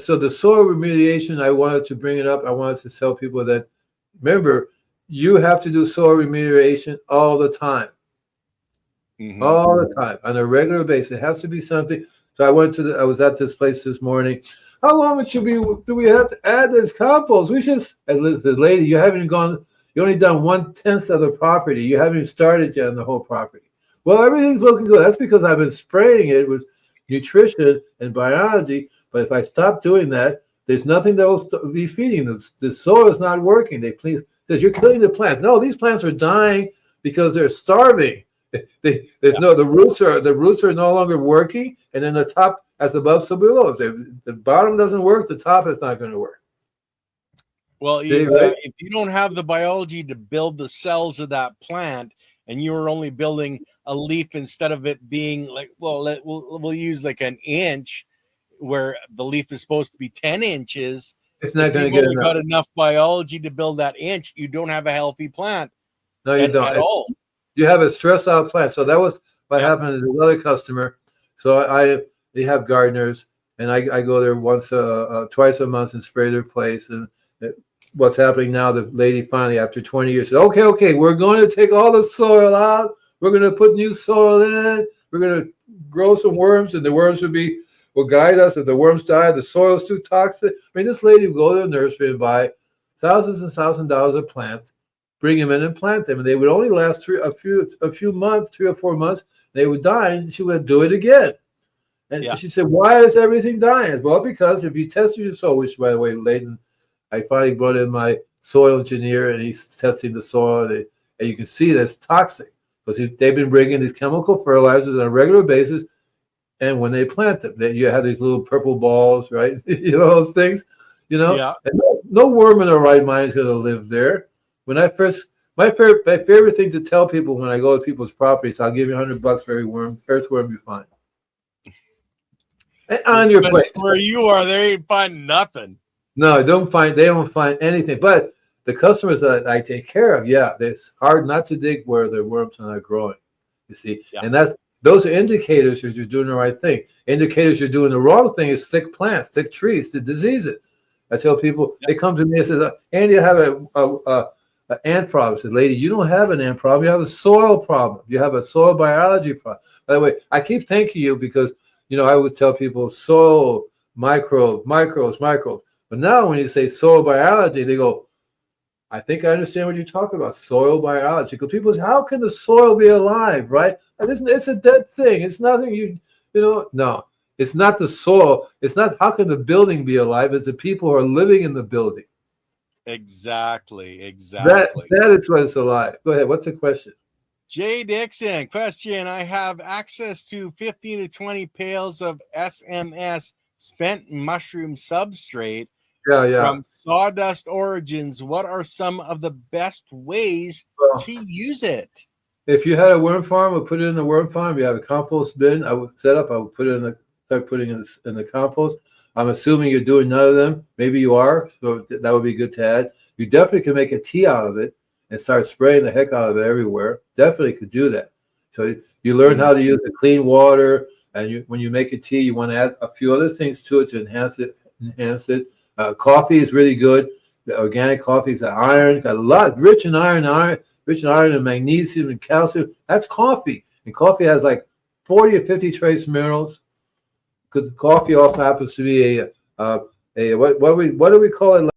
So the soil remediation, I wanted to bring it up. I wanted to tell people that, remember, you have to do soil remediation all the time. All the time, on a regular basis. It has to be something. So I was at this place this morning. How long do we have to add this compost? We should, the lady, you only done 1/10 of the property. You haven't even started yet on the whole property. Well, everything's looking good. That's because I've been spraying it with nutrition and biology. But if I stop doing that, there's nothing that will be feeding them. The soil is not working. Says you're killing the plants. No, these plants are dying because they're starving. The roots are no longer working, and then the top, as above, so below. If the bottom doesn't work, the top is not going to work. Well, if you don't have the biology to build the cells of that plant, and you are only building a leaf instead of it being like, we'll use like an inch, where the leaf is supposed to be 10 inches. It's not going to get enough. Got enough biology to build that inch. You don't have a healthy plant. No, you don't at all. You have a stressed out plant. So that was what happened to another customer. So they have gardeners, and I go there twice a month and spray their place. And what's happening now? The lady finally, after 20 years, said, "Okay, we're going to take all the soil out. We're going to put new soil in. We're going to grow some worms, and the worms will guide us. If the worms die, the soil's too toxic." I mean, this lady would go to the nursery and buy thousands and thousands of dollars of plants, bring them in and plant them, and they would only last a few months, 3 or 4 months. They would die, and she would do it again. And she said, "Why is everything dying?" Well, because if you tested your soil, which, by the way, Leighton, I finally brought in my soil engineer, and he's testing the soil, and you can see that it's toxic because they've been bringing these chemical fertilizers on a regular basis. And when they plant them, you have these little purple balls, right? Those things, Yeah. And no worm in their right mind is going to live there. When my favorite thing to tell people when I go to people's properties, I'll give you $100 for every worm, first worm you find. And on your place. Where you are, they ain't find nothing. No, they don't find anything. But the customers that I take care of, it's hard not to dig where the worms are not growing. You see, and those are indicators that you're doing the right thing. Indicators you're doing the wrong thing is sick plants, sick trees, the diseases. I tell people, they come to me and say, "Andy, I have an ant problem." I said, "Lady, you don't have an ant problem. You have a soil problem. You have a soil biology problem." By the way, I keep thanking you because, I would tell people soil, microbes. But now when you say soil biology, they go, "I think I understand what you're talking about, soil biology." Because people say, "How can the soil be alive?" Right? And it's a dead thing. It's nothing no. It's not the soil. It's not how can the building be alive. It's the people who are living in the building. Exactly. That is what it's alive. Go ahead. What's the question? Jay Dixon, question. I have access to 15 to 20 pails of SMS spent mushroom substrate from sawdust origins. What are some of the best ways to use it? If you had a worm farm, we'll put it in the worm farm. You have a compost bin. I would put it start putting it in the compost. I'm assuming you're doing none of them. Maybe you are, so that would be good to add. You definitely can make a tea out of it and start spraying the heck out of it everywhere. Definitely could do that. So you learn how to use the clean water, and when you make a tea, you want to add a few other things to it to enhance it. Coffee is really good. The organic coffee is iron, got a lot rich in iron and magnesium and calcium. That's coffee, and coffee has like 40 or 50 trace minerals. Because coffee also happens to be what do we call it?